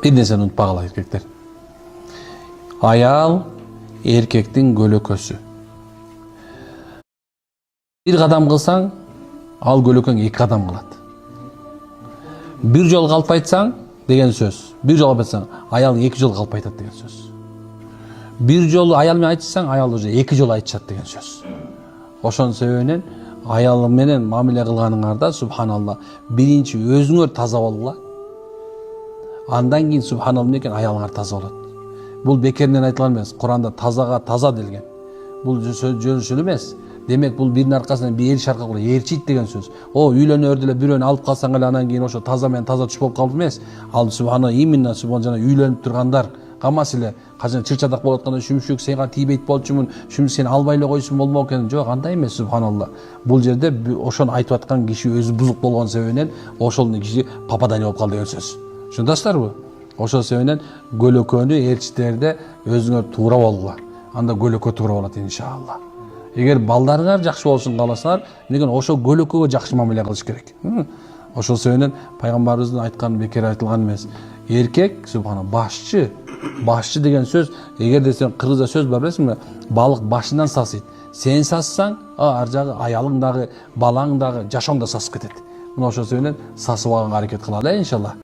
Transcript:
Bir нерсени унутпагыла эркектер. Аял эркектин көлөкөсү. Bir кадам кылсаң, ал көлөкөң 2 кадам кылат. Bir жол калп айтсаң деген сөз. Bir жол калп айтсаң, аялың 2 жол калп айтат деген сөз. Bir жол аял менен айтсаң, аял уже 2 жол айтышат деген сөз. Ошонун себебинен аял менен мамиле кылганыңарда субханалла, биринчи өзүңөр таза болгула. Андан кийин субханалла менен аялыңар таза болот. Бул бекеринен айтылган эмес. Куранда тазага таза делген. Бул жөншүл эмес. Демек бул биринин аркасынан бир эл аркылуу ээрчийт деген сөз. О, үйлөнөрдү эле бирөөнү алып калсаң эле анан кийин ошо таза менен таза түш болуп калды эмес. Ал субханалла именно субханалла үйлөнүп тургандар камас эле качан чырчадак болуп атканда шүмшүк сенга тийбейт болчумун, шүмшүк сени албай эле койсун болмок экен. Жок, андай эмес субханалла. Бул жерде ошону айтып аткан киши өзү бузук болгон себебинен ошол киши попадание болуп калды деген сөз. Шундасыздарбы? Ошол себебинен көлөкөнү ээрчитерде өзүңөр туура болгула. Анда көлөкө туура болот иншалла. Эгер балдарыңар жакшы болушун кааласаңар, деген ошо көлөкөгө жакшы мамиле кылыш керек. Ошол себебинен пайгамбарыбыздын айтканы бекер айтылган эмес. Эркек субхана башчы деген сөз, эгерде сен кыргызча сөз бар билесиңби? Балык башынан сасыйт. Сен сассаң, ар жагы аялың дагы, балаң дагы, жашооң да сасып кетет. Ошол себебинен сасып алганга аракет кылалы иншалла.